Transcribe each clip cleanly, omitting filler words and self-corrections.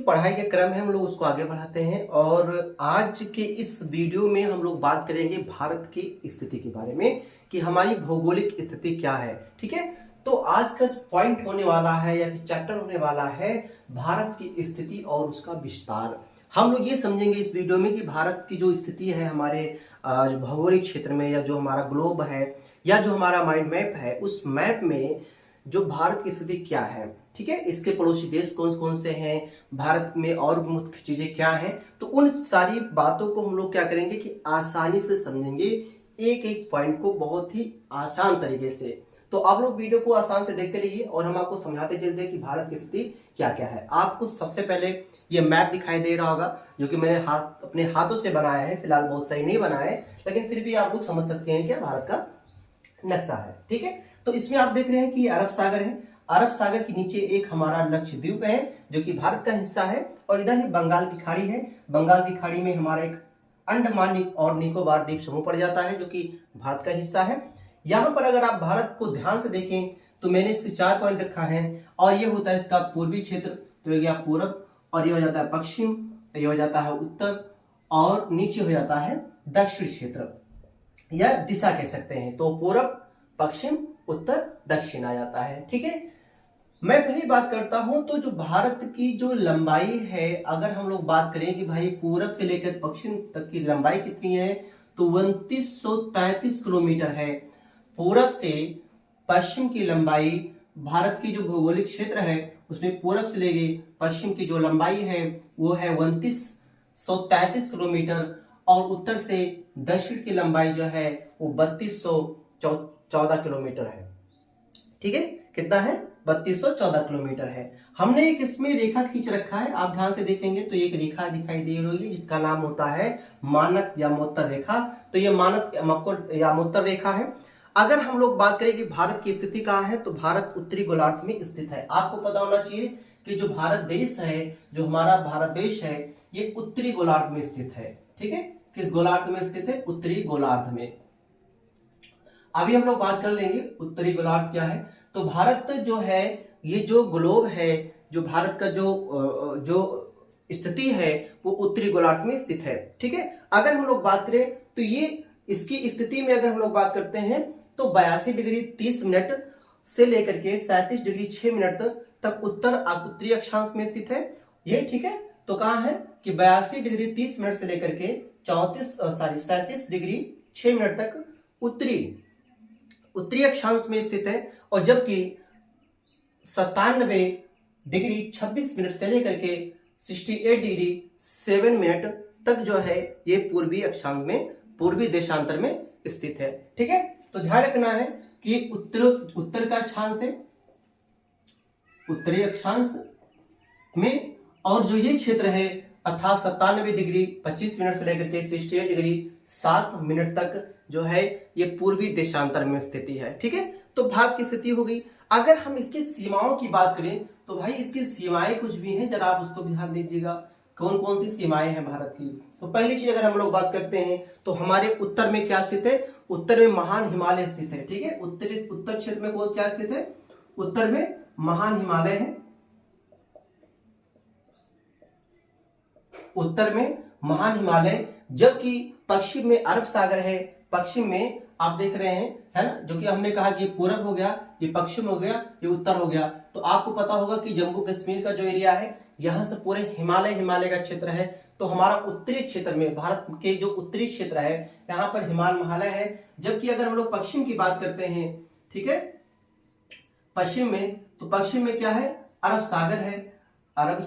पढ़ाई के क्रम है हम लोग उसको आगे बढ़ाते हैं और आज के इस वीडियो में हम लोग बात करेंगे भारत की स्थिति के बारे में कि हमारी भौगोलिक स्थिति क्या है। ठीक है, तो आज का पॉइंट होने वाला है या फिर चैप्टर होने वाला है भारत की स्थिति और उसका विस्तार। हम लोग ये समझेंगे इस वीडियो में कि भारत की जो स्थिति है हमारे भौगोलिक क्षेत्र में या जो हमारा ग्लोब है या जो हमारा माइंड मैप है उस मैप में जो भारत की स्थिति क्या है। ठीक है, इसके पड़ोसी देश कौन कौन से हैं, भारत में और मुख्य चीजें क्या हैं, तो उन सारी बातों को हम लोग क्या करेंगे कि आसानी से समझेंगे, एक एक पॉइंट को बहुत ही आसान तरीके से। तो आप लोग वीडियो को आसान से देखते रहिए और हम आपको समझाते चलते हैं कि भारत की स्थिति क्या क्या है। आपको सबसे पहले ये मैप दिखाई दे रहा होगा जो कि मैंने अपने हाथों से बनाया है, फिलहाल बहुत सही नहीं बना है लेकिन फिर भी आप लोग समझ सकते हैं क्या भारत का नक्शा है। ठीक है, तो इसमें आप देख रहे हैं कि ये अरब सागर है, अरब सागर के नीचे एक हमारा लक्षद्वीप है जो कि भारत का हिस्सा है और इधर ही बंगाल की खाड़ी है। बंगाल की खाड़ी में हमारा एक अंडमान और निकोबार द्वीप समूह पड़ जाता है जो कि भारत का हिस्सा है। यहाँ पर अगर आप भारत को ध्यान से देखें तो मैंने इसके 4 पॉइंट रखा है और ये होता है इसका पूर्वी क्षेत्र, तो ये गया पूरब और ये हो जाता है पश्चिम, ये हो जाता है उत्तर और नीचे हो जाता है दक्षिण क्षेत्र या दिशा कह सकते हैं। तो पूरब, पश्चिम, उत्तर, दक्षिण आ जाता है। ठीक है, मैं पहली बात करता हूं तो जो भारत की जो लंबाई है, अगर हम लोग बात करें कि भाई पूरब से लेकर पश्चिम तक की लंबाई कितनी है तो 2933 किलोमीटर है। पूरब से पश्चिम की लंबाई, भारत की जो भौगोलिक क्षेत्र है उसमें पूरब से लेके पश्चिम की जो लंबाई है वो है 2933 किलोमीटर और उत्तर से दक्षिण की लंबाई जो है वो 3214 किलोमीटर है। ठीक है, कितना है? 3214 किलोमीटर है। हमने एक इसमें रेखा खींच रखा है, आप ध्यान से देखेंगे तो एक रेखा दिखाई दे रही है जिसका नाम होता है मानक या मोत्तर रेखा। तो ये मानक या मोत्तर रेखा है। अगर हम लोग बात करें कि भारत की स्थिति कहाँ है तो भारत उत्तरी गोलार्ध में स्थित है। आपको पता होना चाहिए कि जो भारत देश है, जो हमारा भारत देश है, ये उत्तरी गोलार्ध में स्थित है। ठीक है, किस गोलार्ध में स्थित है? उत्तरी गोलार्ध में। अभी हम लोग बात कर लेंगे उत्तरी गोलार्ध क्या है। तो भारत जो है, ये जो ग्लोब है, जो भारत का जो स्थिति है वो उत्तरी गोलार्ध में स्थित है। ठीक है, अगर हम लोग बात करें तो ये इसकी स्थिति में अगर हम लोग बात करते हैं तो 82 डिग्री 30 मिनट से लेकर के 37 डिग्री 6 मिनट तक उत्तरी अक्षांश में स्थित है ये। ठीक है, तो कहां है कि 82 डिग्री 30 मिनट से लेकर के 37 डिग्री 6 मिनट तक उत्तरी अक्षांश में स्थित है और जबकि 97 डिग्री 26 मिनट से लेकर के 68 डिग्री 7 मिनट तक जो है ये पूर्वी अक्षांश में, पूर्वी देशांतर में स्थित है। ठीक है, तो ध्यान रखना है कि उत्तर का अक्षांश है उत्तरी अक्षांश में और जो ये क्षेत्र है अर्थात 97 डिग्री 25 मिनट से लेकर के 68 डिग्री 7 मिनट तक जो है ये पूर्वी देशांतर में स्थिति है। ठीक है, तो भारत की स्थिति हो गई। अगर हम इसकी सीमाओं की बात करें तो भाई इसकी सीमाएं कुछ भी हैं, जरा आप उसको ध्यान दीजिएगा कौन कौन सी सीमाएं हैं भारत की। तो पहली चीज अगर हम लोग बात करते हैं तो हमारे उत्तर में क्या स्थित है? उत्तर में महान हिमालय स्थित है। ठीक है, उत्तर क्षेत्र में कौन क्या स्थित है? उत्तर में महान हिमालय है, उत्तर में महान हिमालय, जबकि पश्चिम में अरब सागर है। पश्चिम में आप देख रहे हैं, है ना, जो कि हमने कहा कि पूरब हो गया, ये पश्चिम हो गया, ये उत्तर हो गया। तो आपको पता होगा कि जम्मू कश्मीर का जो एरिया है यहां से पूरे हिमालय का क्षेत्र है। तो हमारा उत्तरी क्षेत्र में, भारत के जो उत्तरी क्षेत्र है यहाँ पर हिमालय है। जबकि अगर हम लोग पश्चिम की बात करते हैं, ठीक है, पश्चिम में, तो पश्चिम में क्या है? अरब सागर है, अरब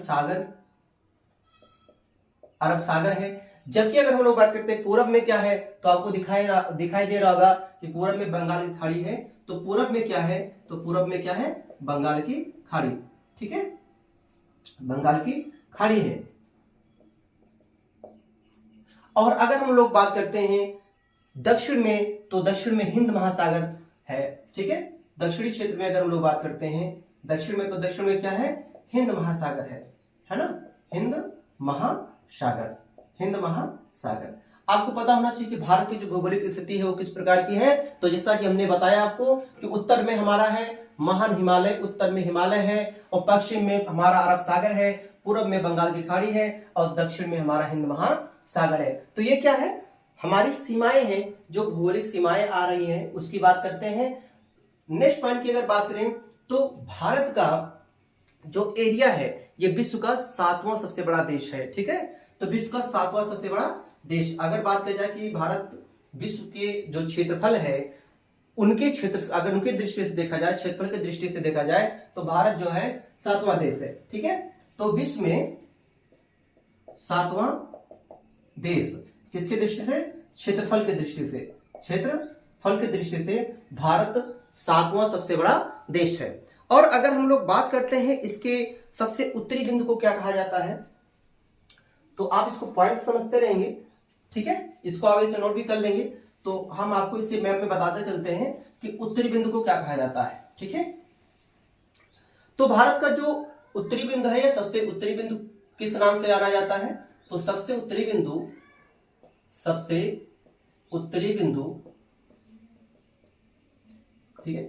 सागर है। जबकि अगर हम लोग बात करते हैं पूरब में क्या है तो आपको दिखाई दे रहा होगा कि पूरब में बंगाल की खाड़ी है। तो पूरब में क्या है? तो पूरब में क्या है? बंगाल की खाड़ी। ठीक है, बंगाल की खाड़ी है। और अगर हम लोग बात करते हैं दक्षिण में तो दक्षिण में हिंद महासागर है। ठीक है, दक्षिणी क्षेत्र में अगर हम लोग बात करते हैं दक्षिण में, तो दक्षिण में क्या है? हिंद महासागर है ना, हिंद महासागर। आपको पता होना चाहिए कि भारत की जो भौगोलिक स्थिति है वो किस प्रकार की है। तो जैसा कि हमने बताया आपको कि उत्तर में हमारा है महान हिमालय, उत्तर में हिमालय है और पश्चिम में हमारा अरब सागर है, पूर्व में बंगाल की खाड़ी है और दक्षिण में हमारा हिंद महासागर है। तो ये क्या है, हमारी सीमाएं हैं, जो भौगोलिक सीमाएं आ रही हैं उसकी बात करते हैं। नेक्स्ट पॉइंट की अगर बात करें तो भारत का जो एरिया है ये विश्व का 7वां सबसे बड़ा देश है। ठीक है, तो विश्व का 7वां सबसे बड़ा देश। अगर बात की जाए कि भारत विश्व के जो क्षेत्रफल है उनके क्षेत्र अगर उनके दृष्टि से देखा जाए, क्षेत्रफल की दृष्टि से देखा जाए तो भारत जो है 7वां देश है। ठीक है, तो विश्व में 7वां देश किसके दृष्टि से, क्षेत्रफल की दृष्टि से, क्षेत्रफल की दृष्टि से भारत 7वां सबसे बड़ा देश है। और अगर हम लोग बात करते हैं इसके सबसे उत्तरी बिंदु को क्या कहा जाता है, तो आप इसको पॉइंट समझते रहेंगे। ठीक है, इसको आप इसे नोट भी कर लेंगे, तो हम आपको इसे मैप में बताते चलते हैं कि उत्तरी बिंदु को क्या कहा जाता है। ठीक है, तो भारत का जो उत्तरी बिंदु है या सबसे उत्तरी बिंदु किस नाम से जाना जाता है, तो सबसे उत्तरी बिंदु ठीक है।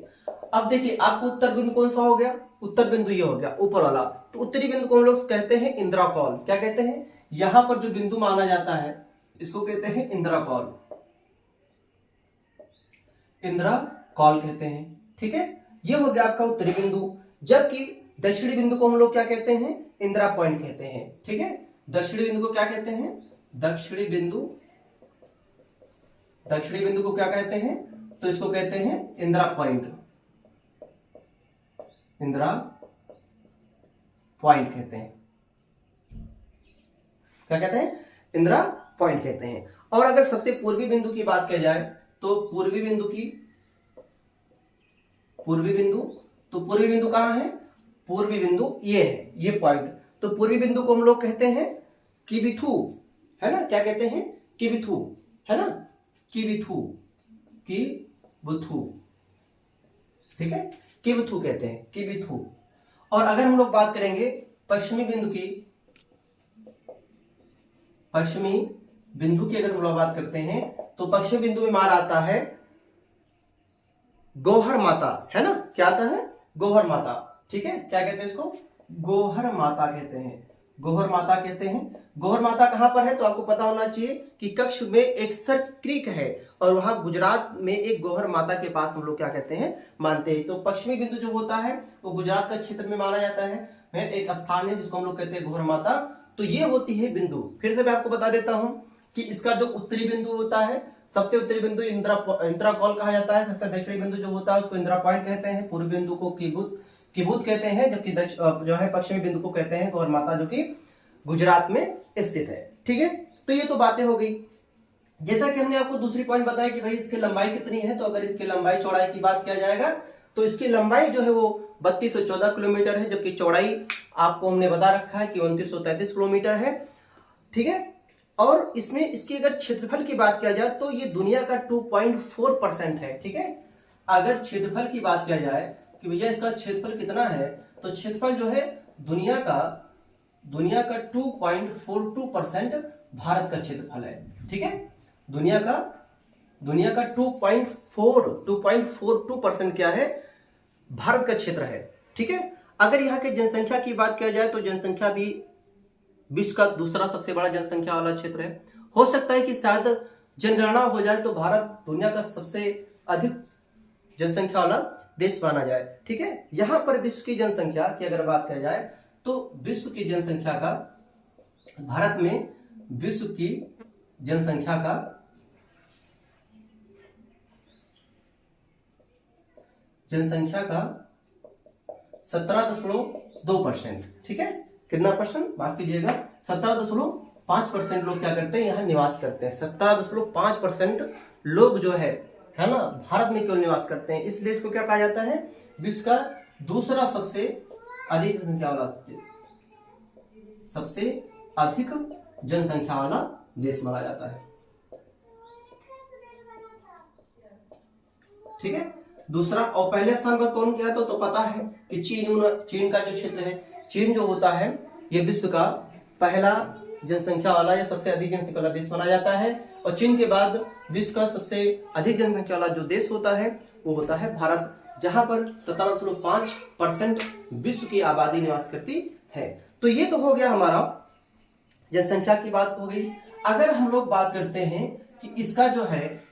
अब देखिए आपको उत्तर बिंदु कौन सा हो गया, उत्तर बिंदु ये हो गया ऊपर वाला। तो उत्तरी बिंदु को हम लोग कहते हैं इंदिरा कॉल। क्या कहते हैं, यहां पर जो बिंदु माना जाता है इसको कहते हैं इंदिरा कॉल, इंदिरा कॉल कहते हैं। ठीक है, ये हो गया आपका उत्तरी बिंदु। जबकि दक्षिणी बिंदु को हम लोग क्या कहते हैं, इंदिरा पॉइंट कहते हैं। ठीक है, दक्षिणी बिंदु को क्या कहते हैं, दक्षिणी बिंदु को क्या कहते हैं, तो इसको कहते हैं इंदिरा पॉइंट, इंदिरा पॉइंट कहते हैं। क्या कहते हैं, इंदिरा पॉइंट कहते हैं। और अगर सबसे पूर्वी बिंदु की बात की जाए तो पूर्वी बिंदु कहां है, पूर्वी बिंदु ये है, ये पॉइंट। तो पूर्वी बिंदु को हम लोग कहते हैं किबिथु, है ना, क्या कहते हैं, किबिथु, है ना, किबिथु। ठीक है, किबिथु कहते हैं, किबिथु। और अगर हम लोग बात करेंगे पश्चिमी बिंदु की अगर हम लोग बात करते हैं तो पश्चिमी बिंदु में मार आता है गौहर माता, है ना, क्या आता है, गौहर माता। ठीक है, क्या कहते हैं इसको, गौहर माता कहते हैं, गौहर माता कहते हैं। गौहर माता कहां पर है, तो आपको पता होना चाहिए कि कच्छ में एक सर क्रीक है और वहां गुजरात में एक गौहर माता के पास हम लोग क्या कहते हैं, मानते हैं। तो पश्चिमी बिंदु जो होता है वो गुजरात का क्षेत्र में माना जाता है, एक स्थान है जिसको हम लोग कहते हैं गौहर माता। तो ये होती है बिंदु। फिर से मैं आपको बता देता हूं कि इसका जो उत्तरी बिंदु होता है, सबसे उत्तरी बिंदु इंदिरा कॉल कहा जाता है। सबसे दक्षिणी बिंदु जो होता है उसको इंदिरा पॉइंट कहते हैं। पूर्वी बिंदु को किबुत कहते हैं, जबकि जो है पश्चिमी बिंदु को कहते हैं गौहर माता, जो कि गुजरात में स्थित है। ठीक है, तो ये तो बातें हो गई। जैसा कि हमने आपको दूसरी पॉइंट बताया कि भाई इसकी लंबाई कितनी है, तो अगर इसकी लंबाई चौड़ाई की बात किया जाएगा तो इसकी लंबाई जो है वो 3214 किलोमीटर है, जबकि चौड़ाई आपको हमने बता रखा है कि 2933 किलोमीटर है। ठीक है, और इसमें इसकी अगर क्षेत्रफल की बात किया जाए तो ये दुनिया का 2.4% है। ठीक है, अगर क्षेत्रफल की बात किया जाए कि भैया इसका क्षेत्रफल कितना है, तो क्षेत्रफल जो है दुनिया का 2.42% भारत का क्षेत्रफल है। ठीक है, दुनिया का 2.42% क्या है, भारत का क्षेत्र है। ठीक है, अगर यहाँ के जनसंख्या की बात किया जाए तो जनसंख्या भी विश्व का दूसरा सबसे बड़ा जनसंख्या वाला क्षेत्र है। हो सकता है कि शायद जनगणना हो जाए तो भारत दुनिया का सबसे अधिक जनसंख्या वाला देश माना जाए। ठीक है, यहां पर विश्व की जनसंख्या की अगर बात की जाए तो विश्व की जनसंख्या का, भारत में विश्व की जनसंख्या का 17.2%। ठीक है, कितना परसेंट, माफ कीजिएगा, 17.5% लोग क्या करते हैं, यहाँ निवास करते हैं। 17.5% लोग जो है ना, भारत में केवल निवास करते हैं। इस देश को क्या कहा जाता है, विश्व का दूसरा सबसे अधिक जनसंख्या वाला देश माना जाता है। ठीक है, दूसरा और पहले स्थान पर कौन गया तो पता है कि चीन का जो क्षेत्र है, चीन जो होता है ये विश्व का पहला जनसंख्या वाला या सबसे अधिक जनसंख्या वाला देश माना जाता है। और चीन के बाद विश्व का सबसे अधिक जनसंख्या वाला जो देश होता है वो होता है भारत, जहां पर 17.5% विश्व की आबादी निवास करती है। तो ये तो हो गया हमारा जनसंख्या की बात हो गई। अगर हम लोग बात करते हैं कि इसका जो है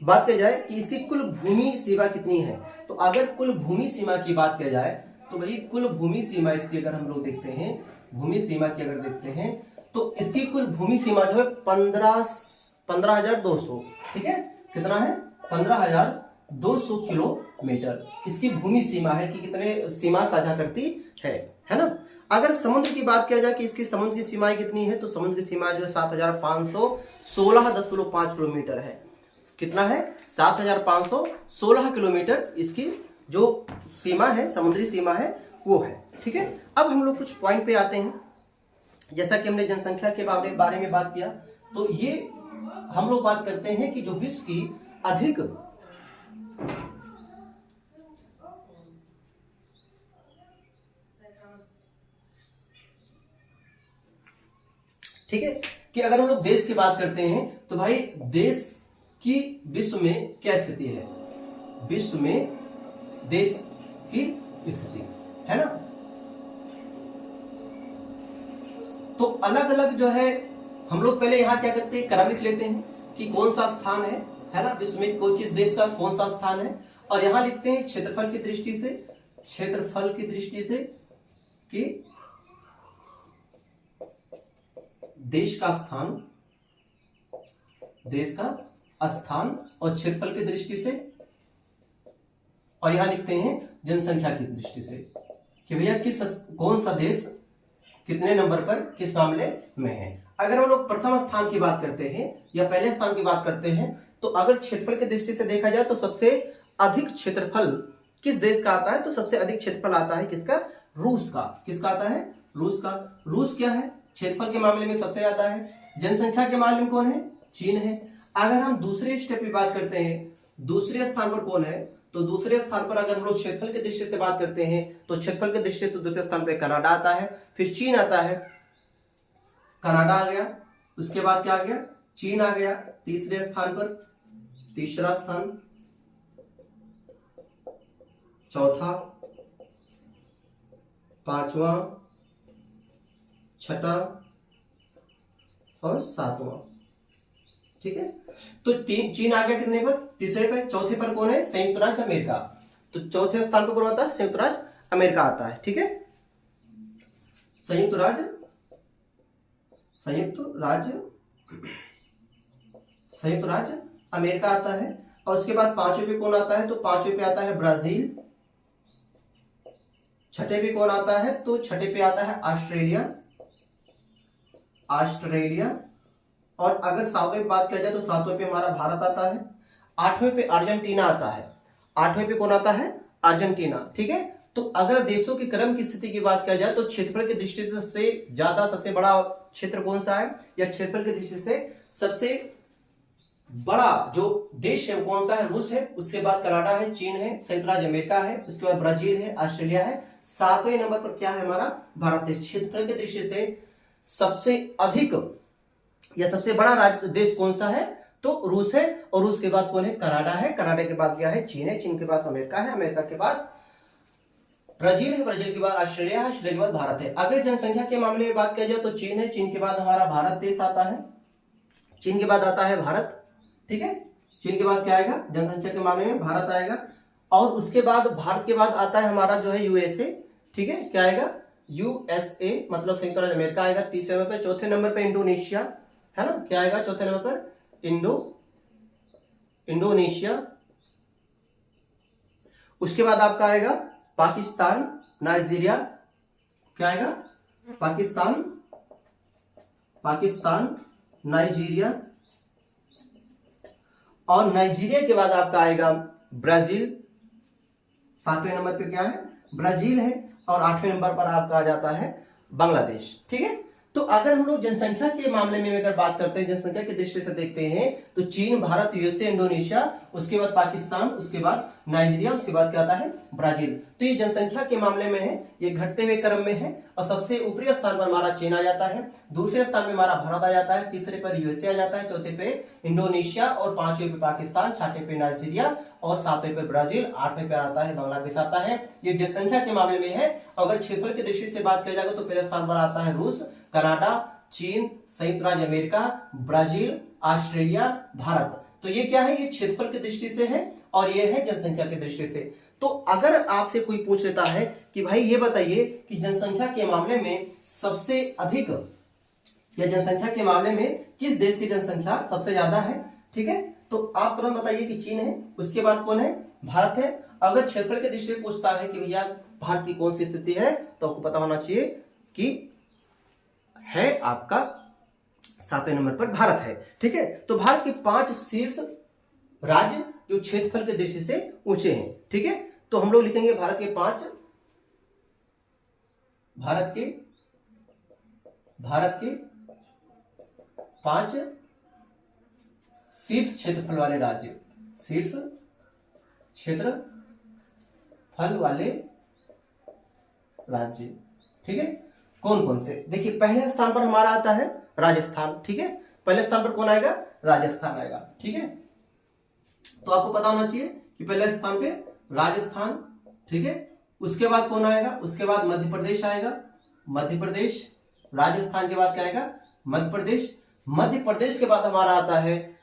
बात की जाए कि इसकी कुल भूमि सीमा कितनी है, तो अगर कुल भूमि सीमा की बात की जाए तो भाई कुल भूमि सीमा इसकी अगर हम लोग देखते हैं, भूमि सीमा की अगर देखते हैं तो इसकी कुल भूमि सीमा जो है 15,200, ठीक है, कितना है 15,200 किलोमीटर इसकी भूमि सीमा है कि कितने सीमा साझा करती है ना। अगर समुद्र की बात किया जाए कि इसकी समुद्र की सीमाएं कितनी है, तो समुद्र की सीमा जो है 7,516.5 किलोमीटर है। कितना है 7,516 किलोमीटर इसकी जो सीमा है, समुद्री सीमा है वो है, ठीक है। अब हम लोग कुछ पॉइंट पे आते हैं। जैसा कि हमने जनसंख्या के बारे में बात किया, तो ये हम लोग बात करते हैं कि जो विश्व की अधिक ठीक है, कि अगर हम लोग देश की बात करते हैं तो भाई देश की विश्व में क्या स्थिति है, विश्व में देश की स्थिति है ना। तो अलग अलग जो है हम लोग पहले यहां क्या करते हैं, क्रम लिख लेते हैं कि कौन सा स्थान है ना, विश्व में कोई किस देश का कौन सा स्थान है, और यहां लिखते हैं क्षेत्रफल की दृष्टि से, क्षेत्रफल की दृष्टि से कि देश का स्थान, देश का स्थान, और क्षेत्रफल की दृष्टि से, और यहां लिखते हैं जनसंख्या की दृष्टि से कि भैया कौन सा देश कितने नंबर पर किस मामले में है। अगर हम लोग प्रथम स्थान की बात करते हैं या पहले स्थान की बात करते हैं, तो अगर क्षेत्रफल की दृष्टि से देखा जाए तो सबसे अधिक क्षेत्रफल किस देश का आता है, तो सबसे अधिक क्षेत्रफल आता है किसका, रूस का। किसका आता है, रूस का। रूस क्या है, क्षेत्रफल के मामले में सबसे ज्यादा है। जनसंख्या के मामले में कौन है, चीन है। अगर हम दूसरे स्टेप की बात करते हैं, दूसरे स्थान पर कौन है, तो दूसरे स्थान पर अगर हम लोग क्षेत्रफल की दृष्टि से बात करते हैं तो क्षेत्रफल की दृष्टि से दूसरे स्थान पर कनाडा आता है, फिर चीन आता है, कनाडा आ गया, उसके बाद क्या आ गया, चीन आ गया तीसरे स्थान पर, तीसरा स्थान, चौथा, पांचवा, छठा और सातवां, ठीक है। तो चीन आ गया कितने पर, तीसरे पर। चौथे पर कौन है, संयुक्त राज्य अमेरिका। तो चौथे स्थान पर कौन होता है, संयुक्त राज्य अमेरिका आता है, ठीक है। संयुक्त राज्य अमेरिका आता है। और उसके बाद पांचवें पे कौन आता है, तो पांचवें पे आता है ब्राजील। छठे पे कौन आता है, तो छठे पे आता है ऑस्ट्रेलिया। और अगर सातवें पे बात किया जाए तो सातवें पे हमारा भारत आता है। आठवें पे अर्जेंटीना आता है, आठवें पे कौन आता है, अर्जेंटीना, ठीक है। तो अगर देशों के क्रम की स्थिति की बात किया जाए तो क्षेत्रफल की दृष्टि से सबसे ज्यादा, सबसे बड़ा क्षेत्र कौन सा है, या क्षेत्रफल की दृष्टि से सबसे बड़ा जो देश है कौन सा है, रूस है। उसके बाद कनाडा है, चीन है, संयुक्त राज्य अमेरिका है, उसके बाद ब्राजील है, ऑस्ट्रेलिया है। सातवें नंबर पर क्या है, हमारा भारत देश। क्षेत्रफल की दृष्टि से सबसे अधिक या सबसे बड़ा देश कौन सा है, तो रूस है। और रूस के बाद कौन है, कनाडा है। कनाडा के बाद क्या है, चीन है। चीन के पास अमेरिका है। अमेरिका के बाद ब्राजील है। ब्राजील के बाद ऑस्ट्रेलिया है। ऑस्ट्रेलिया के बाद भारत है। अगर जनसंख्या के मामले में बात किया जाए तो चीन है। चीन के बाद हमारा भारत देश आता है। चीन के बाद आता है भारत, ठीक है। चीन के बाद क्या आएगा, जनसंख्या के मामले में भारत आएगा। और उसके बाद भारत के बाद आता है हमारा जो है यूएसए, ठीक है। क्या आएगा, यूएसए मतलब संयुक्त राज्य अमेरिका आएगा तीसरे नंबर पे। चौथे नंबर पे इंडोनेशिया है ना, क्या आएगा चौथे नंबर पर, इंडोनेशिया। उसके बाद आपका आएगा पाकिस्तान, नाइजीरिया, क्या आएगा, पाकिस्तान, नाइजीरिया। और नाइजीरिया के बाद आपका आएगा ब्राजील। सातवें नंबर पे क्या है, ब्राजील है। और आठवें नंबर पर आपका आ जाता है बांग्लादेश, ठीक है। तो अगर हम लोग जनसंख्या के मामले में अगर बात करते हैं, जनसंख्या की दृष्टि से देखते हैं, तो चीन, भारत, यूएसए, इंडोनेशिया, उसके बाद पाकिस्तान, उसके बाद नाइजीरिया, उसके बाद क्या आता है, ब्राजील। तो ये जनसंख्या के मामले में है, ये घटते हुए क्रम में है। और सबसे ऊपरी स्थान पर हमारा चीन आ जाता है, दूसरे स्थान में हमारा भारत आ जाता है, तीसरे पर यूएसए आ जाता है, चौथे पे इंडोनेशिया और पांचवें पे पाकिस्तान, छठे पे नाइजीरिया और सातवें पे ब्राजील, आठवें पे आता है बांग्लादेश आता है। ये जनसंख्या के मामले में है। अगर क्षेत्रफल की दृष्टि से बात किया जाएगा तो पहले स्थान पर आता है रूस, कनाडा, चीन, संयुक्त राज्य अमेरिका, ब्राजील, ऑस्ट्रेलिया, भारत। तो ये क्या है, ये क्षेत्रफल की दृष्टि से है और ये है जनसंख्या की दृष्टि से। तो अगर आपसे कोई पूछ लेता है कि भाई ये बताइए कि जनसंख्या के मामले में सबसे अधिक या जनसंख्या के मामले में किस देश की जनसंख्या सबसे ज्यादा है, ठीक है, तो आप तुरंत बताइए कि चीन है, उसके बाद कौन है, भारत है। अगर क्षेत्रफल की दृष्टि से पूछता है कि भैया भारत की कौन सी स्थिति है, तो आपको पता होना चाहिए कि है आपका 7वें नंबर पर भारत है, ठीक है। तो भारत के 5 शीर्ष राज्य जो क्षेत्रफल की दृष्टि से ऊंचे हैं, ठीक है। तो हम लोग लिखेंगे भारत के 5 शीर्ष क्षेत्रफल वाले राज्य, शीर्ष क्षेत्रफल वाले राज्य, ठीक है। कौन कौन से, देखिए पहले स्थान पर हमारा आता है राजस्थान, ठीक है। पहले स्थान पर कौन आएगा, राजस्थान आएगा, ठीक है। तो आपको पता होना चाहिए कि पहले स्थान पे राजस्थान, ठीक है। उसके बाद कौन आएगा, उसके बाद मध्य प्रदेश आएगा, मध्य प्रदेश। राजस्थान के बाद क्या आएगा, मध्य प्रदेश। मध्य प्रदेश के बाद हमारा आता है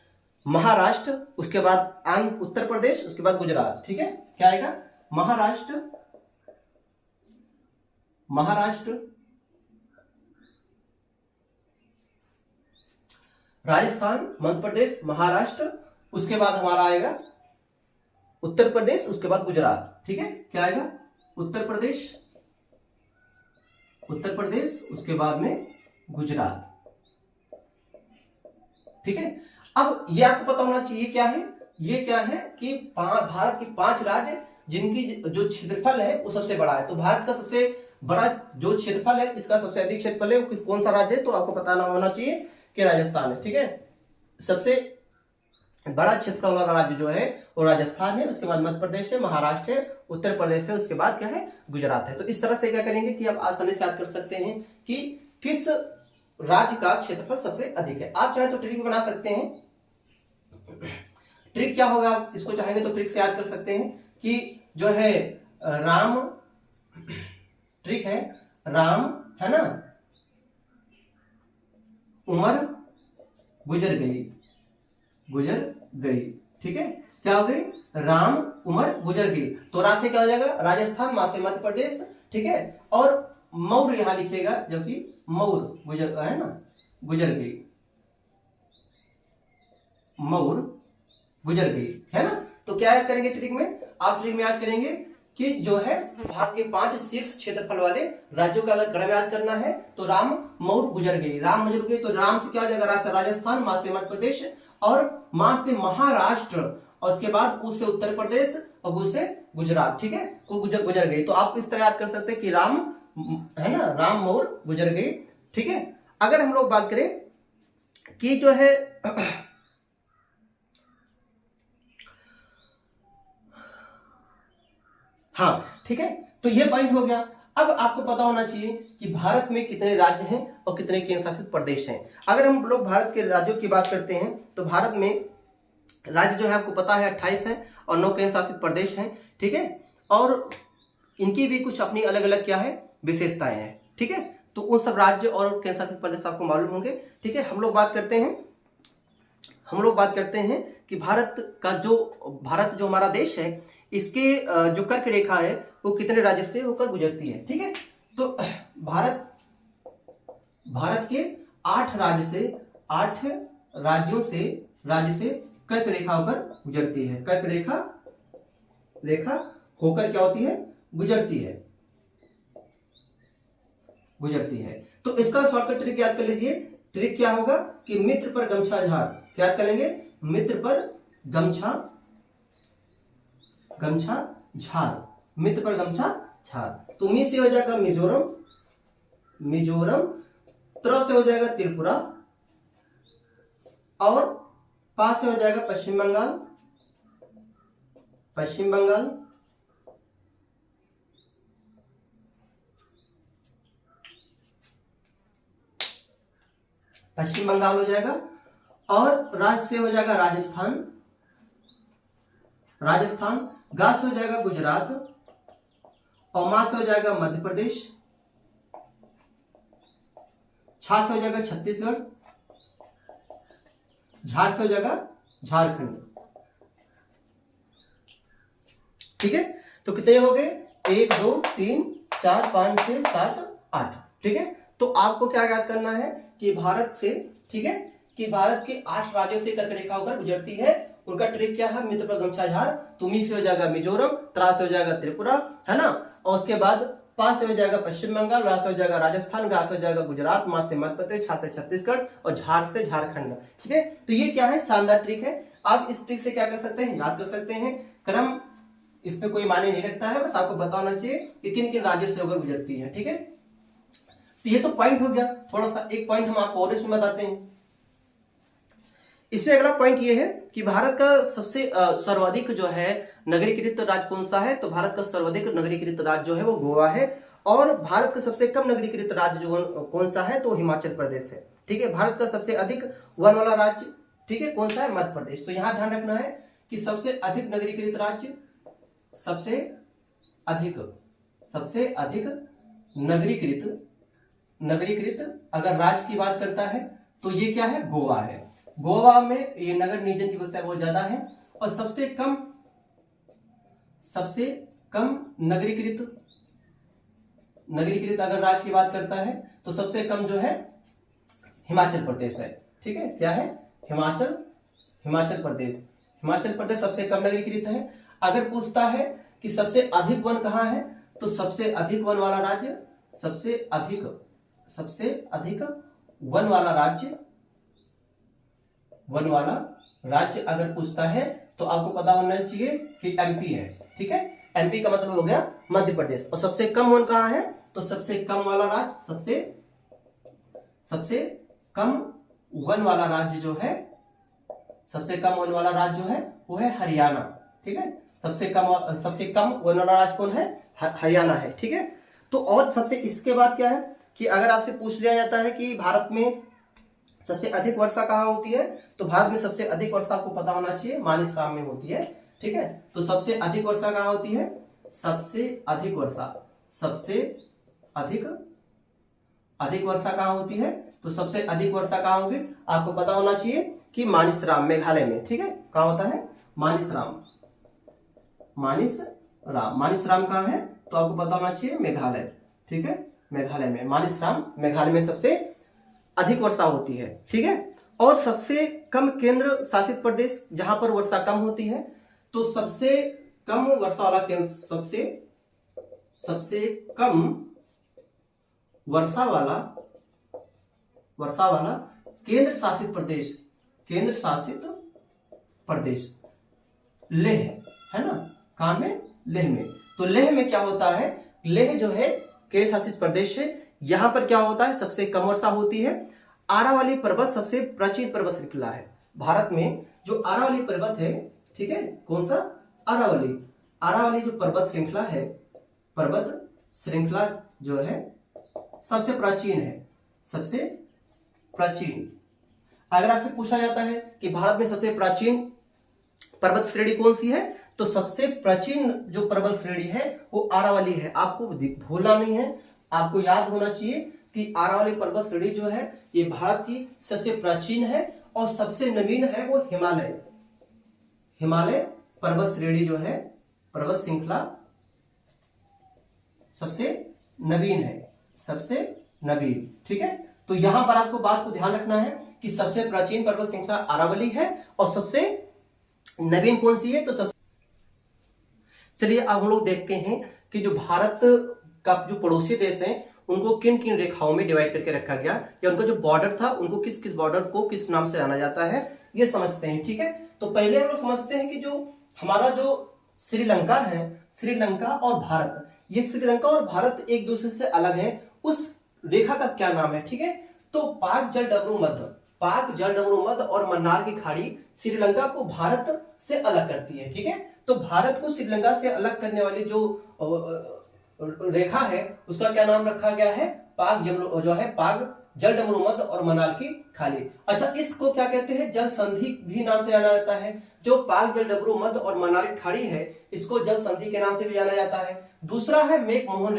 महाराष्ट्र, उसके बाद उत्तर प्रदेश, उसके बाद गुजरात, ठीक है। क्या आएगा, महाराष्ट्र, राजस्थान, मध्य प्रदेश, महाराष्ट्र, उसके बाद हमारा आएगा उत्तर प्रदेश, उसके बाद गुजरात, ठीक है। क्या आएगा, उत्तर प्रदेश, उसके बाद में गुजरात, ठीक है। अब ये आपको पता होना चाहिए क्या है, ये क्या है कि भारत के 5 राज्य जिनकी जो क्षेत्रफल है वो सबसे बड़ा है। तो भारत का सबसे बड़ा जो क्षेत्रफल है, इसका सबसे अधिक क्षेत्रफल है, कौन सा राज्य है, तो आपको पता होना चाहिए कि राजस्थान है, ठीक है। सबसे बड़ा क्षेत्रफल वाला राज्य जो है वो राजस्थान है, उसके बाद मध्य प्रदेश है, महाराष्ट्र है, उत्तर प्रदेश है, उसके बाद क्या है, गुजरात है। तो इस तरह से क्या करेंगे कि आप आसानी से याद कर सकते हैं कि किस राज्य का क्षेत्रफल सबसे अधिक है। आप चाहे तो ट्रिक बना सकते हैं। ट्रिक क्या होगा, आप इसको चाहेंगे तो ट्रिक से याद कर सकते हैं कि जो है राम, ट्रिक है राम, है ना, उमर गुजर गई, ठीक है। क्या हो गई, राम उमर गुजर गई। तो रा से क्या हो जाएगा, राजस्थान, मा से मध्य प्रदेश, ठीक है। और मौर यहां लिखिएगा, जो कि मौर गुजर है ना, गुजर गई, मौर गुजर गई, है ना। तो क्या याद करेंगे ट्रिक में, आप ट्रिक में याद करेंगे कि जो है भारत के 5 शीर्ष क्षेत्रफल वाले राज्यों का अगर क्रम याद करना है तो राम, मौर, गुजर गई। राम गुजर गई तो राम से क्या हो जाएगा, राजस्थान, मा से मध्य प्रदेश और मा से महाराष्ट्र, और उसके बाद उ से उत्तर प्रदेश और गु से गुजरात, ठीक है। को गुजर गई। तो आप इस तरह याद कर सकते हैं कि राम, है ना, राम, मौर, गुजर गई, ठीक है। अगर हम लोग बात करें कि जो है हाँ, ठीक है, तो ये पॉइंट हो गया। अब आपको पता होना चाहिए कि भारत में कितने राज्य हैं और कितने केंद्र शासित प्रदेश हैं। अगर हम लोग भारत के राज्यों की बात करते हैं तो भारत में राज्य जो है आपको पता है 28 है और 9 केंद्र शासित प्रदेश हैं, ठीक है। और इनकी भी कुछ अपनी अलग अलग क्या है, विशेषताएं हैं, ठीक है। तो उन सब राज्य और केंद्र शासित प्रदेश आपको मालूम होंगे, ठीक है। हम लोग बात करते हैं कि भारत जो हमारा देश है, इसके जो कर्क रेखा है वो कितने राज्य से होकर गुजरती है, ठीक है। तो भारत के 8 राज्यों से कर्क रेखा होकर गुजरती है। कर्क रेखा होकर क्या होती है, गुजरती है। तो इसका शॉर्टकट ट्रिक याद कर लीजिए। ट्रिक क्या होगा कि मित्र पर गमछा झाड़, क्या याद करेंगे, मित्र पर गमछा झाड़, मित्र पर गमछा झाड़। तो मी से हो जाएगा मिजोरम, उत्तर से हो जाएगा त्रिपुरा और पास से हो जाएगा पश्चिम बंगाल, पश्चिम बंगाल, पश्चिम बंगाल हो जाएगा और राज्य से हो जाएगा राजस्थान, राजस्थान, गा से हो जाएगा गुजरात और मा से हो जाएगा मध्य प्रदेश, छा से हो जाएगा छत्तीसगढ़, झाड़ से हो जाएगा झारखंड। ठीक है, तो कितने हो गए? 1 2 3 4 5 6 7 8। ठीक है, तो आपको क्या याद करना है कि भारत से, ठीक है, कि भारत के 8 राज्यों से कर्क रेखा होकर गुजरती है। उनका ट्रिक क्या है? मित्र पर गमछा झाड़, तो मी से हो जाएगा मिजोरम, त्रा से हो जाएगा त्रिपुरा, है ना, और उसके बाद पा से हो जाएगा पश्चिम बंगाल, रा से हो जाएगा राजस्थान, गा से हो जाएगा गुजरात, मा से मध्य प्रदेश, छा से छत्तीसगढ़ और झाड़ से झारखंड। ठीक है, तो ये क्या है? शानदार ट्रिक है। आप इस ट्रिक से क्या कर सकते हैं? याद कर सकते हैं। क्रम इसमें कोई मायने नहीं रखता है, बस आपको बताना चाहिए कि किन किन राज्यों से होकर गुजरती है। ठीक है, तो ये तो पॉइंट हो गया। थोड़ा सा एक पॉइंट हम आपको और इसमें बताते हैं। इससे अगला पॉइंट ये है कि भारत का सबसे सर्वाधिक जो है नगरीकृत राज्य कौन सा है? तो भारत का सर्वाधिक नगरीकृत राज्य जो है वो गोवा है। और भारत का सबसे कम नगरीकृत राज्य जो कौन सा है? तो हिमाचल प्रदेश है। ठीक है, भारत का सबसे अधिक वन वाला राज्य, ठीक है, कौन सा है? मध्य प्रदेश। तो यहां ध्यान रखना है कि सबसे अधिक नगरीकृत राज्य, सबसे अधिक नगरीकृत अगर राज्य की बात करता है तो ये क्या है? गोवा है। गोवा में ये नगर नियोजन की व्यवस्था बहुत ज्यादा है। और सबसे कम नगरीकृत अगर राज्य की बात करता है तो सबसे कम जो है हिमाचल प्रदेश है। ठीक है, क्या है? हिमाचल प्रदेश सबसे कम नगरीकृत है। अगर पूछता है कि सबसे अधिक वन कहाँ है, तो सबसे अधिक वन वाला राज्य, सबसे अधिक वन वाला राज्य अगर पूछता है तो आपको पता होना चाहिए कि एमपी है। ठीक है, एमपी का मतलब हो गया मध्य प्रदेश। और सबसे कम वन कहाँ है? तो सबसे कम वाला राज्य, सबसे कम वन वाला राज्य जो है, सबसे कम वन वाला राज्य जो है वो है हरियाणा। ठीक है, सबसे कम वन वाला राज्य कौन है? हरियाणा है। ठीक है, तो और सबसे इसके बाद क्या है कि अगर आपसे पूछ लिया जाता है कि भारत में सबसे अधिक वर्षा कहाँ होती है, तो भारत में सबसे अधिक वर्षा आपको पता होना चाहिए मानिसराम में होती है। ठीक है, तो सबसे अधिक वर्षा कहाँ होती है? सबसे अधिक वर्षा कहाँ होती है? तो सबसे अधिक वर्षा कहाँ होगी? आपको पता होना चाहिए कि मानिसराम, मेघालय में। ठीक है, कहाँ होता है? मानिसराम कहाँ है? तो आपको पता होना चाहिए मेघालय। ठीक है, मेघालय में मानिसराम, मेघालय में सबसे अधिक वर्षा होती है। ठीक है, और सबसे कम केंद्र शासित प्रदेश जहां पर वर्षा कम होती है, तो सबसे कम वर्षा वाला केंद्र, सबसे कम वर्षा वाला केंद्र शासित प्रदेश लेह है ना। कहां में? लेह में। तो लेह में क्या होता है? लेह जो है केंद्र शासित प्रदेश है। यहां पर क्या होता है? सबसे कम वर्षा होती है। आरावली पर्वत सबसे प्राचीन पर्वत श्रृंखला है भारत में। जो आरावली पर्वत है, ठीक है, कौन सा? आरावली जो पर्वत श्रृंखला जो है सबसे प्राचीन है, सबसे प्राचीन। अगर आपसे पूछा जाता है कि भारत में सबसे प्राचीन पर्वत श्रेणी कौन सी है, तो सबसे प्राचीन जो पर्वत श्रेणी है वो आरावली है। आपको भूलना नहीं है, आपको याद होना चाहिए कि आरावली पर्वत श्रेणी जो है ये भारत की सबसे प्राचीन है। और सबसे नवीन है वो हिमालय पर्वत श्रेणी जो है, पर्वत श्रृंखला सबसे नवीन है, सबसे नवीन। ठीक है, तो यहां पर आपको बात को ध्यान रखना है कि सबसे प्राचीन पर्वत श्रृंखला आरावली है और सबसे नवीन कौन सी है? तो सबसे। चलिए अब हम लोग देखते हैं कि जो भारत का जो पड़ोसी देश हैं उनको किन किन रेखाओं में डिवाइड करके रखा गया, या उनका जो बॉर्डर था उनको किस किस बॉर्डर को किस नाम से जाना जाता है, ये समझते हैं। ठीक है, तो पहले हम लोग समझते हैं कि जो हमारा जो श्रीलंका है, श्रीलंका और भारत, ये श्रीलंका और भारत एक दूसरे से अलग है, उस रेखा का क्या नाम है? ठीक है, तो पाक जल डमरू मध्य और मन्नार की खाड़ी श्रीलंका को भारत से अलग करती है। ठीक है, तो भारत को श्रीलंका से अलग करने वाली जो रेखा है उसका क्या नाम रखा गया है, पाक जल डमरू मध्य और मन्नार की खाड़ी। अच्छा, इसको क्या कहते हैं, जल संधि भी नाम से जाना जाता है। जो पाक जल डमरू मध्य और मन्नार की खाड़ी है इसको जल संधि के नाम से भी जाना जाता है। दूसरा है मैकमोहन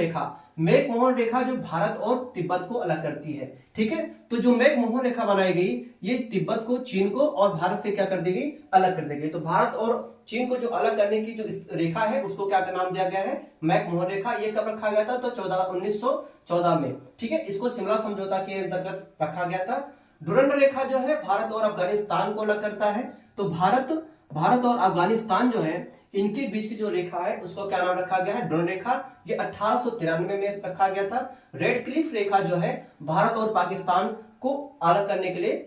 रेखा जो भारत और तिब्बत को अलग करती है। ठीक है, तो जो मैकमोहन रेखा बनाई गई ये तिब्बत को, चीन को और भारत से क्या कर दी गई, अलग कर दी गई। तो भारत और चीन को जो अलग करने की जो रेखा है उसको क्या नाम दिया गया है, मैकमोहन रेखा। ये कब रखा गया था, तो 1914 में। ठीक है, इसको शिमला समझौता के अंतर्गत रखा गया था। डुरंड रेखा जो है भारत और अफगानिस्तान को अलग करता है। तो भारत और अफगानिस्तान जो है इनके बीच की जो रेखा है उसको क्या नाम रखा गया है, डुरंड रेखा। ये 1893 में रखा गया था। रेड क्लिफ रेखा जो है भारत और पाकिस्तान को अलग करने के लिए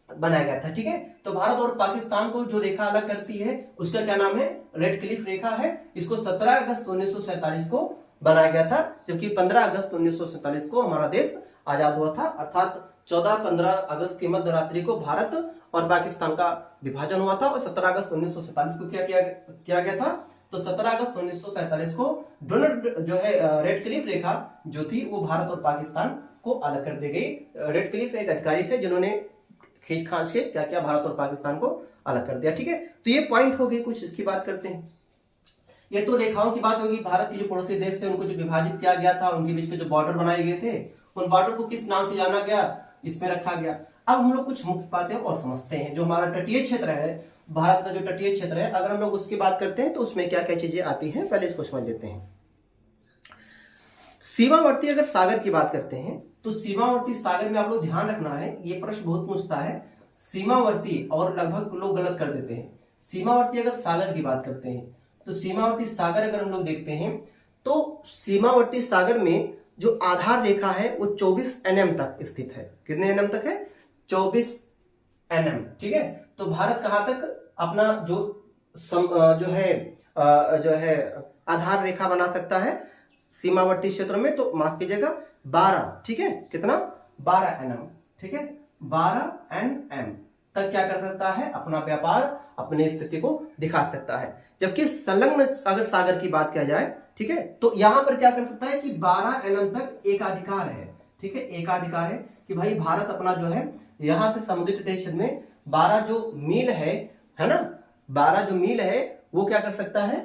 बनाया गया था। ठीक है, तो भारत और पाकिस्तान को जो रेखा अलग करती है उसका क्या नाम है, रेड क्लिफ रेखा है। इसको 17 अगस्त 1947 को बनाया गया था, जबकि 15 अगस्त 1947 को हमारा देश आजाद हुआ था। अर्थात 14-15 अगस्त की मध्य रात्रि को भारत और पाकिस्तान का विभाजन हुआ था और 17 अगस्त 1947 को क्या किया गया था, तो 17 अगस्त 1947 को डोनाल्ड जो है रेड क्लिफ रेखा जो थी वो भारत और पाकिस्तान को अलग कर दी गई। रेड क्लिफ एक अधिकारी थे जिन्होंने खींच खांच के क्या किया, भारत और पाकिस्तान को अलग कर दिया। ठीक है, तो ये पॉइंट हो गई, कुछ इसकी बात करते हैं। ये तो रेखाओं की बात होगी। भारत के जो पड़ोसी देश थे उनको जो विभाजित किया गया था, उनके बीच के जो बॉर्डर बनाए गए थे उन बॉर्डर को किस नाम से जाना गया, इसमें रखा गया। अब हम लोग कुछ मुख्य बातें और समझते हैं। जो हमारा तटीय क्षेत्र है, भारत का जो तटीय क्षेत्र है, अगर हम लोग उसकी बात करते हैं तो उसमें क्या क्या चीजें आती हैं, पहले इसको समझ लेते हैं। सीमावर्ती अगर सागर की बात करते हैं तो सीमावर्ती सागर में आप लोग ध्यान रखना है, ये प्रश्न बहुत पूछता है। सीमावर्ती और लगभग लोग गलत कर देते हैं। सीमावर्ती अगर सागर की बात करते हैं तो सीमावर्ती सागर अगर हम लोग देखते हैं तो सीमावर्ती सागर में जो आधार रेखा है वो 24 NM तक स्थित है। कितने NM तक है, 24 NM। ठीक है, तो भारत कहां तक अपना जो है आधार रेखा बना सकता है सीमावर्ती क्षेत्र में, तो माफ कीजिएगा 12। ठीक है, कितना, 12 NM। ठीक है, 12 NM तक क्या कर सकता है, अपना व्यापार, अपनी स्थिति को दिखा सकता है। जबकि संलग्न अगर सागर की बात किया जाए, ठीक है, तो यहां पर क्या कर सकता है कि 12 NM तक एकाधिकार है। ठीक है, एकाधिकार है कि भाई भारत अपना जो है यहां से समुद्री तटीय क्षेत्र में 12 जो मील है ना, 12 जो मील है वो क्या कर सकता है,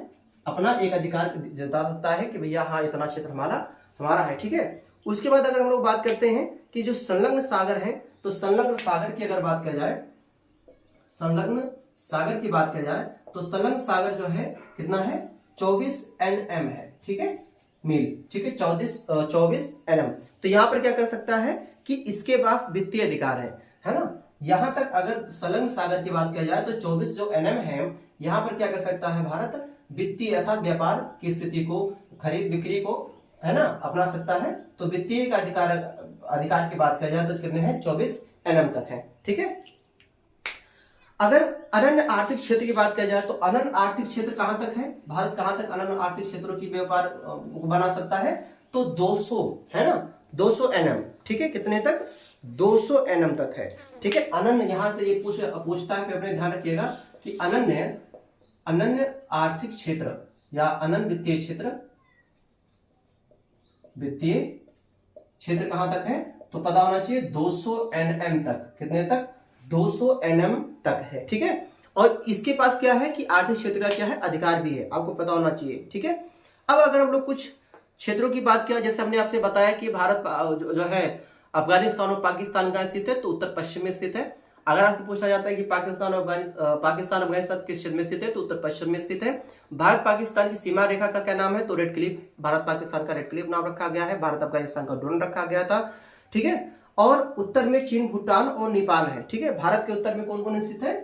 अपना एक अधिकार जता सकता है कि भैया हाँ इतना क्षेत्र हमारा है। ठीक है, उसके बाद अगर हम लोग बात करते हैं कि जो संलग्न सागर है, तो संलग्न सागर की अगर बात किया जाए, संलग्न सागर की बात किया जाए तो संलग्न सागर जो है कितना है, 24 NM है। ठीक है, मील। ठीक है, 24 NM। तो यहां पर क्या कर सकता है कि इसके पास वित्तीय अधिकार है ना। यहां तक अगर संलग्न सागर की बात किया जाए तो 24 जो NM है, यहां पर क्या कर सकता है भारत, वित्तीय अर्थात व्यापार की स्थिति को, खरीद बिक्री को है ना अपना सकता है। तो वित्तीय का अधिकार की बात किया जाए तो कितने हैं, 24 NM तक है। ठीक है, अगर अनन्य आर्थिक क्षेत्र की बात किया जाए तो अनन्य आर्थिक क्षेत्र कहां तक है, भारत कहां तक अनन्य आर्थिक क्षेत्रों की व्यापार बना सकता है, तो 200 है ना, 200 NM। ठीक है, कितने तक, 200 NM तक है। ठीक है, अनन्य यहां से ये पूछता है, अपने ध्यान रखिएगा कि अनन्य आर्थिक क्षेत्र या अनन्य वित्तीय क्षेत्र कहां तक है, तो पता होना चाहिए 200 NM तक। कितने तक, 200 NM तक है। ठीक है, और इसके पास क्या है कि आर्थिक क्षेत्र का क्या है, अधिकार भी है, आपको पता होना चाहिए। ठीक है, अब अगर हम लोग कुछ क्षेत्रों की बात किया, जैसे हमने आपसे बताया कि भारत जो है अफगानिस्तान और पाकिस्तान का स्थित है, तो उत्तर पश्चिम में स्थित है। अगर आपसे पूछा जाता है कि पाकिस्तान अफगानिस्तान किस क्षेत्र में स्थित है, तो उत्तर पश्चिम में स्थित है। भारत पाकिस्तान की सीमा रेखा का क्या नाम है, तो रेड क्लिफ। भारत पाकिस्तान का रेड क्लिफ नाम रखा गया है, भारत अफगानिस्तान का डोन रखा गया था। ठीक है, और उत्तर में चीन, भूटान और नेपाल है। ठीक है, भारत के उत्तर में कौन कौन स्थित है,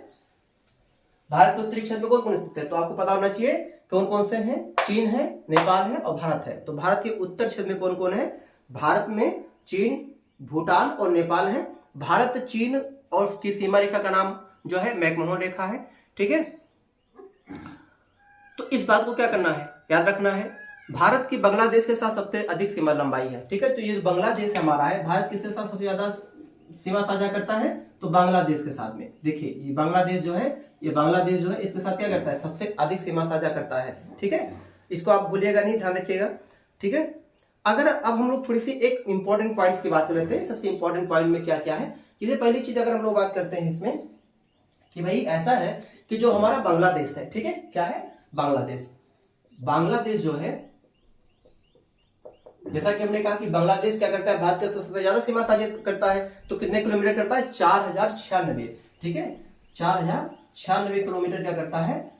भारत के उत्तरी क्षेत्र में कौन कौन स्थित है, तो आपको पता होना चाहिए कौन कौन से हैं, चीन है, नेपाल है और भारत है। तो भारत के उत्तर क्षेत्र में कौन कौन है, भारत में चीन, भूटान और नेपाल है। भारत चीन और उसकी सीमा रेखा का नाम जो है मैकमोहन रेखा है। ठीक है, तो इस बात को क्या करना है, याद रखना है, भारत की बांग्लादेश के साथ सबसे अधिक सीमा लंबाई है। ठीक है, तो ये बांग्लादेश हमारा है, भारत किसके साथ सबसे ज्यादा सीमा साझा करता है? तो बांग्लादेश के साथ में। देखिए ये बांग्लादेश जो है, ये बांग्लादेश जो है इसके साथ क्या करता है? सबसे अधिक सीमा साझा करता है। ठीक है, इसको आप भूलिएगा नहीं, ध्यान रखिएगा। ठीक है, अगर अब हम लोग थोड़ी सी एक इंपॉर्टेंट पॉइंट्स की बात कर लेते हैं। सबसे इंपॉर्टेंट पॉइंट में क्या क्या है, जैसे पहली चीज अगर हम लोग बात करते हैं इसमें कि भाई ऐसा है कि जो हमारा बांग्लादेश है, ठीक है, क्या है? बांग्लादेश। बांग्लादेश जो है, जैसा कि हमने कहा कि बांग्लादेश क्या करता है? भारत के सबसे ज्यादा सीमा साझा करता है। तो कितने किलोमीटर करता है? 4096। ठीक है, 4096 किलोमीटर क्या करता है?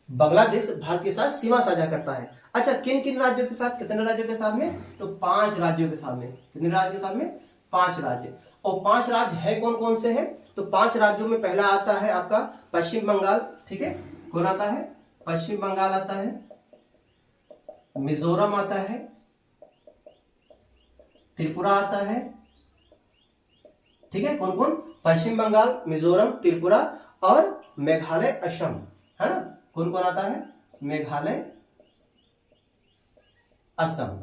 बांग्लादेश भारत के साथ सीमा साझा करता है। अच्छा, किन किन राज्यों के साथ? कितने राज्यों के साथ में? तो 5 राज्यों के साथ में। कितने राज्य के साथ में? 5 राज्य। और 5 राज्य है कौन कौन से हैं? तो 5 राज्यों में पहला आता है आपका पश्चिम बंगाल। ठीक है, कौन आता है? पश्चिम बंगाल आता है, मिजोरम आता है, त्रिपुरा आता है। ठीक है, कौन कौन? पश्चिम बंगाल, मिजोरम, त्रिपुरा और मेघालय, असम, है ना? कौन कौन आता है? मेघालय, असम।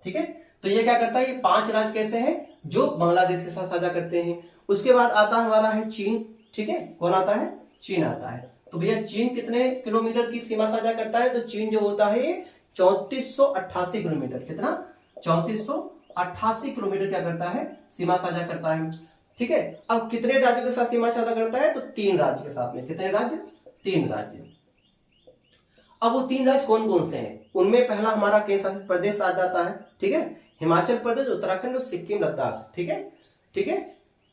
ठीक है, तो ये क्या करता है? ये 5 राज्य कैसे हैं? जो बांग्लादेश के साथ साझा करते हैं। उसके बाद आता हमारा है चीन। ठीक है, कौन आता है? चीन आता है। तो भैया चीन कितने किलोमीटर की सीमा साझा करता है? तो चीन जो होता है ये 3488 किलोमीटर। कितना? 3488 किलोमीटर क्या करता है? सीमा साझा करता है। ठीक है, अब कितने राज्यों के साथ सीमा साझा करता है? तो 3 राज्य के साथ में। कितने राज्य? 3 राज्य। अब वो 3 राज्य कौन कौन से हैं? उनमें पहला हमारा केंद्र शासित प्रदेश आ जाता है। ठीक है, हिमाचल प्रदेश, उत्तराखंड और सिक्किम, लद्दाख। ठीक है, ठीक है,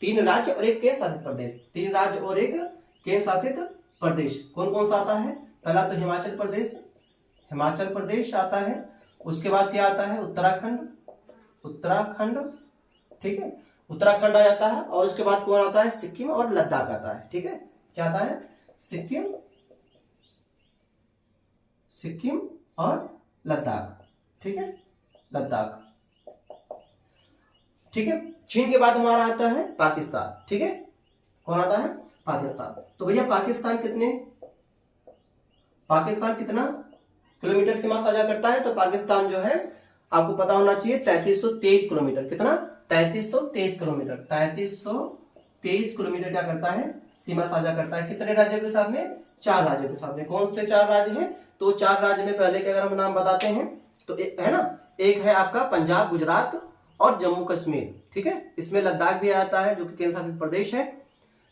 3 राज्य और एक केंद्र शासित प्रदेश। 3 राज्य और एक केंद्र शासित प्रदेश। कौन कौन सा आता है? पहला तो हिमाचल प्रदेश, हिमाचल प्रदेश आता है। उसके बाद क्या आता है? उत्तराखंड, उत्तराखंड। ठीक है, उत्तराखंड आ जाता है। और उसके बाद कौन आता है? सिक्किम और लद्दाख आता है। ठीक है, क्या आता है? सिक्किम, सिक्किम और लद्दाख। ठीक है, लद्दाख। ठीक है, चीन के बाद हमारा आता है पाकिस्तान। ठीक है, कौन आता है? पाकिस्तान। तो भैया पाकिस्तान कितना किलोमीटर सीमा साझा करता है? तो पाकिस्तान जो है आपको पता होना चाहिए 3323 किलोमीटर। कितना? 3323 किलोमीटर। 3323 किलोमीटर क्या करता है? सीमा साझा करता है। कितने राज्यों के साथ में? 4 राज्यों के साथ में। कौन से 4 राज्य हैं? तो 4 राज्य में पहले के अगर हम नाम बताते हैं तो है ना, एक है आपका पंजाब, गुजरात और जम्मू कश्मीर। ठीक है, इसमें लद्दाख भी आता है जो कि केंद्र शासित प्रदेश है।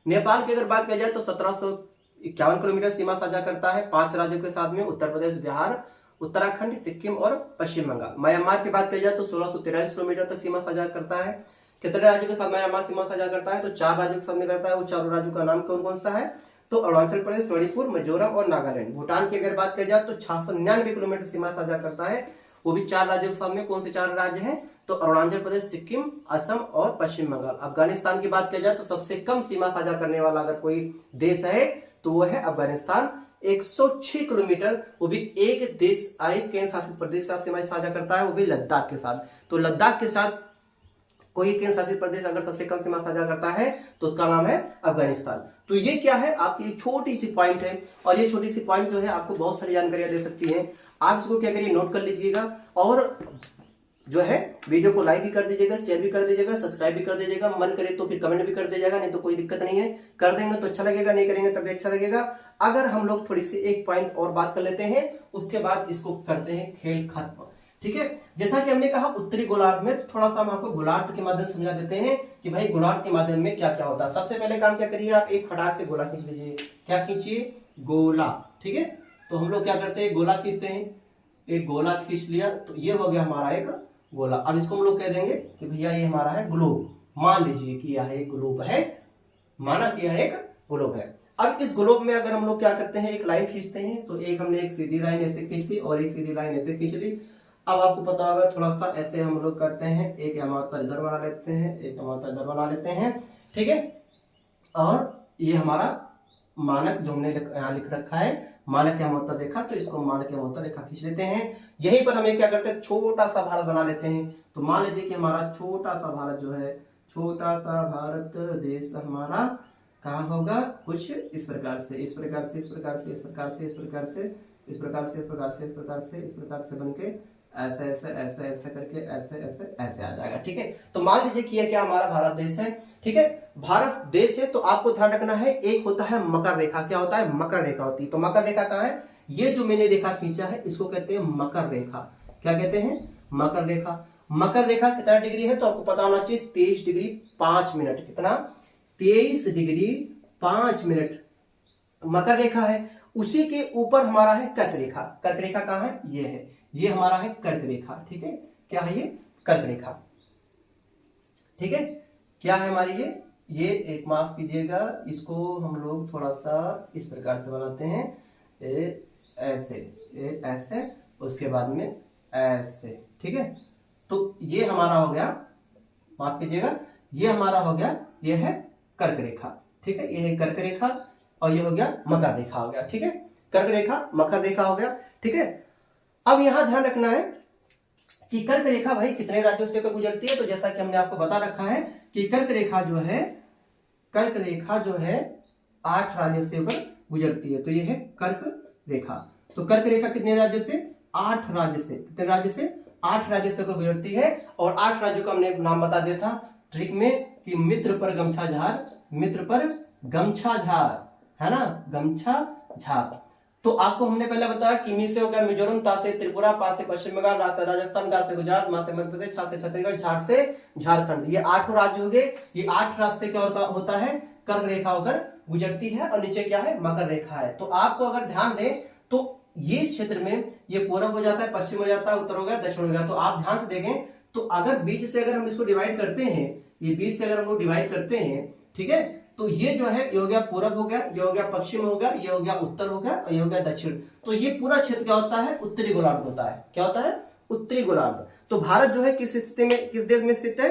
नेपाल की अगर बात की जाए तो 1751 किलोमीटर सीमा साझा करता है 5 राज्यों के साथ में, उत्तर प्रदेश, बिहार, उत्तराखंड, सिक्किम और पश्चिम बंगाल। म्यांमार की बात की जाए तो 1643 किलोमीटर तक सीमा साझा करता है। कितने राज्यों के साथ म्यांमार सीमा साझा करता है? तो 4 राज्यों के साथ में करता है। वो 4 राज्यों का नाम कौन कौन सा है? तो अरुणाचल प्रदेश, मणिपुर, मिजोरम और नागालैंड। भूटान की अगर बात की जाए तो 699 किलोमीटर सीमा साझा करता है। वो भी 4 राज्यों के साथ में। कौन से 4 राज्य हैं? तो अरुणाचल प्रदेश, सिक्किम, असम और पश्चिम बंगाल। अफगानिस्तान की बात की जाए तो सबसे कम सीमा साझा करने वाला अगर कोई देश है तो वो है अफगानिस्तान, 106 किलोमीटर। वो भी एक देश एक केंद्र शासित प्रदेश के साथ सीमा साझा करता है, वो भी लद्दाख के साथ। तो लद्दाख के साथ कोई केंद्र शासित प्रदेश अगर सबसे कम सीमा साझा करता है तो उसका नाम है अफगानिस्तान। तो ये क्या है? आपकी एक छोटी सी पॉइंट है, और ये छोटी सी पॉइंट जो है आपको बहुत सारी जानकारियां दे सकती है। आप इसको क्या करिए, नोट कर लीजिएगा, और जो है वीडियो को लाइक भी कर दीजिएगा, शेयर भी कर दीजिएगा, सब्सक्राइब भी कर दीजिएगा। मन करे तो फिर कमेंट भी कर दीजिएगा, नहीं तो कोई दिक्कत नहीं है। कर देंगे तो अच्छा लगेगा, नहीं करेंगे तब भी अच्छा लगेगा। अगर हम लोग थोड़ी सी एक पॉइंट और बात कर लेते हैं, उसके बाद इसको करते हैं खेल खत्म। ठीक है, जैसा कि हमने कहा उत्तरी गोलार्ध में, थोड़ा सा हम आपको गोलार्ध के माध्यम से समझा देते हैं कि भाई गोलार्ध के माध्यम में क्या क्या होता है। सबसे पहले काम क्या करिए, आप एक फटाक से गोला खींच लीजिए। क्या खींचिए? गोला। ठीक है, तो हम लोग क्या करते हैं, गोला खींचते हैं। एक गोला खींच लिया तो ये हो गया हमारा एक गोला। अब इसको हम लोग कह देंगे कि भैया ये हमारा है ग्लोब। मान लीजिए कि यह एक ग्लोब है, माना कि यह एक ग्लोब है। अब इस ग्लोब में अगर हम लोग क्या करते हैं, एक लाइन खींचते हैं। तो एक हमने एक सीधी लाइन ऐसे खींच ली और एक सीधी लाइन ऐसे खींच ली। अब आपको पता होगा थोड़ा सा ऐसे हम लोग करते हैं, एक हमारा इधर बना लेते हैं, एक हमारा इधर बना लेते हैं। ठीक है, और ये हमारा मानक जो हमने यहाँ लिख रखा है, मानक या मोहत्तर रेखा, तो इसको मानक या मोहत्तर रेखा खींच लेते हैं। यहीं पर हमें क्या करते हैं, छोटा सा भारत बना लेते हैं। तो मान लीजिए कि हमारा छोटा सा भारत जो है, छोटा सा भारत देश हमारा कहाँ होगा, कुछ इस प्रकार से, इस प्रकार से, इस प्रकार से, इस प्रकार से, इस प्रकार से, इस प्रकार से, इस प्रकार से, इस प्रकार से, इस प्रकार से बनके ऐसे ऐसे ऐसे ऐसे करके ऐसे ऐसे ऐसे आ जाएगा। ठीक है, तो मान लीजिए कि यह क्या हमारा भारत देश है। ठीक है, भारत देश है तो आपको ध्यान रखना है, एक होता है मकर रेखा। क्या होता है? मकर रेखा होती है। तो मकर रेखा कहाँ है? ये जो मैंने रेखा खींचा है इसको कहते हैं मकर रेखा। क्या कहते हैं? मकर रेखा। मकर रेखा कितना डिग्री है तो आपको पता होना चाहिए, 23 डिग्री 5 मिनट। कितना? 23 डिग्री 5 मिनट मकर रेखा है। उसी के ऊपर हमारा है कर्क रेखा। कर्क रेखा कहाँ है? ये है, ये हमारा है कर्क रेखा। ठीक है, क्या है ये? कर्क रेखा। ठीक है, क्या है हमारी ये एक, माफ कीजिएगा, इसको हम लोग थोड़ा सा इस प्रकार से बनाते हैं, ऐसे, उसके बाद में ऐसे। ठीक है, तो ये हमारा हो गया, माफ कीजिएगा, ये हमारा हो गया, ये है कर्क रेखा। ठीक है, ये है कर्क रेखा और ये हो गया मकर रेखा हो गया। ठीक है, कर्क रेखा मकर रेखा हो गया। ठीक है, अब यहां ध्यान रखना है कि कर्क रेखा भाई कितने राज्यों से होकर गुजरती है। तो जैसा कि हमने आपको बता रखा है कि कर्क रेखा जो है 8 राज्यों से होकर गुजरती है। तो ये है कर्क रेखा। तो कर्क रेखा कितने राज्यों से? 8 राज्य से। कितने राज्य से? 8 राज्य से होकर गुजरती है। और 8 राज्यों का हमने नाम बता दिया था ट्रिक में कि मित्र पर गमछा झार, मित्र पर गमछा झार, है ना, गमछा झार। तो आपको हमने पहले बताया कि मी से हो गया मिजोरम, ता से त्रिपुरा, पा से पश्चिम बंगाल, रा से राजस्थान, गा से गुजरात, मा से मध्य प्रदेश, छा से छत्तीसगढ़, झार से झारखंड। ये 8 राज्य हो गए। ये 8 राज्य से क्या होता है? कर्क रेखा होकर गुजरती है। और नीचे क्या है? मकर रेखा है। तो आपको अगर ध्यान दें तो ये क्षेत्र में ये पूरब हो जाता है, पश्चिम हो जाता है, उत्तर हो गया, दक्षिण हो गया। तो आप ध्यान से देखें तो अगर बीच से अगर हम इसको डिवाइड करते हैं, ये बीच से अगर हम लोग डिवाइड करते हैं, ठीक है, तो ये जो है ये हो गया पूरब हो गया, ये हो गया पश्चिम हो गया, ये हो गया उत्तर हो गया और ये हो गया दक्षिण। तो ये पूरा क्षेत्र क्या होता है? उत्तरी गोलार्ध होता है। क्या होता है? उत्तरी गोलार्ध। तो भारत जो है किस स्थिति में, किस देश में स्थित है,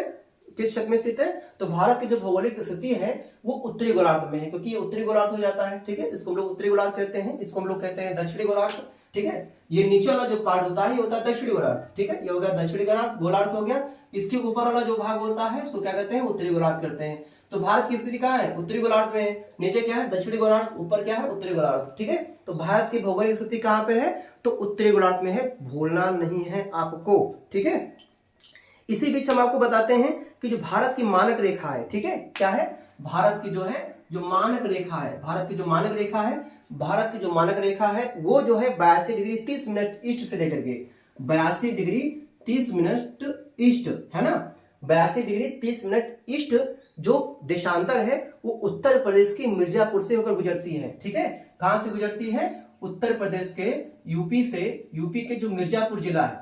किस क्षेत्र में स्थित है? तो भारत की जो भौगोलिक स्थिति है वो उत्तरी गोलार्ध में है, क्योंकि ये उत्तरी गोलार्ध हो जाता है। ठीक है, इसको हम लोग उत्तरी गोलार्ध कहते हैं, इसको हम लोग कहते हैं दक्षिणी गोलार्ध। ठीक है, ये नीचे वाला जो पार्ट होता है ये होता है दक्षिणी गोलार्ध। ठीक है, ये हो गया दक्षिणी गोलार्ध हो गया। इसके ऊपर वाला जो भाग होता है इसको क्या कहते हैं? उत्तरी गोलार्ध करते हैं। तो भारत की स्थिति कहाँ है? उत्तरी गोलार्ध में है। नीचे क्या है? दक्षिणी गोलार्ध, ऊपर क्या है? उत्तरी गोलार्ध। ठीक है, तो भारत की भौगोलिक स्थिति कहाँ पे है? तो उत्तरी गोलार्ध में है, भूलना नहीं है आपको। ठीक है, इसी बीच हम आपको बताते हैं कि जो भारत की मानक रेखा है, ठीक है, क्या है? भारत की जो है जो मानक रेखा है, भारत की जो मानक रेखा है, भारत की जो मानक रेखा है वो जो है 82 डिग्री 30 मिनट ईस्ट से लेकर के 82 डिग्री 30 मिनट ईस्ट, है ना, 82 डिग्री 30 मिनट ईस्ट जो देशांतर है वो उत्तर प्रदेश की मिर्जापुर से होकर गुजरती है। ठीक है, कहां से गुजरती है? उत्तर प्रदेश के यूपी से, यूपी के जो मिर्जापुर जिला है,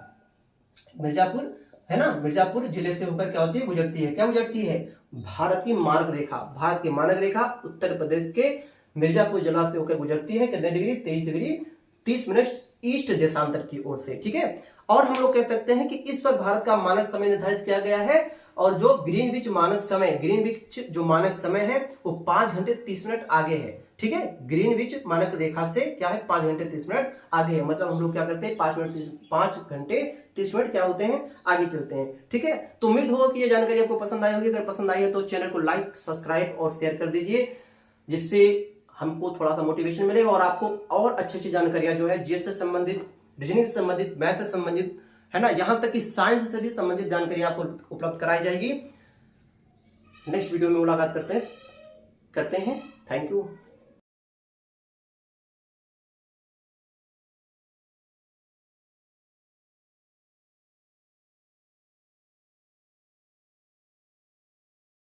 मिर्जापुर है ना, मिर्जापुर जिले से होकर क्या होती है? गुजरती है। क्या गुजरती है? भारत की मानक रेखा। भारत की मानक रेखा उत्तर प्रदेश के मिर्जापुर जिला से होकर गुजरती है। कितने डिग्री? 23 डिग्री 30 मिनट ईस्ट देशांतर की ओर से। ठीक है, और हम लोग कह सकते हैं कि इस पर भारत का मानक समय निर्धारित किया गया है। और जो ग्रीनविच मानक समय, ग्रीनविच जो मानक समय है वो 5 घंटे 30 मिनट आगे है। ठीक है, ग्रीनविच मानक रेखा से क्या है? 5 घंटे 30 मिनट आगे है। मतलब हम लोग क्या करते हैं? 5 घंटे 30 मिनट क्या होते हैं? आगे चलते हैं। ठीक है, तो उम्मीद होगा कि ये जानकारी आपको पसंद आई होगी। अगर पसंद आई है तो चैनल को लाइक, सब्सक्राइब और शेयर कर दीजिए, जिससे हमको थोड़ा सा मोटिवेशन मिलेगा और आपको और अच्छी जानकारियां जो है जीएस से संबंधित, रीजनिंग से संबंधित, मैथ से संबंधित, है ना, यहां तक कि साइंस से भी संबंधित जानकारी आपको उपलब्ध कराई जाएगी। नेक्स्ट वीडियो में मुलाकात करते हैं। Thank you.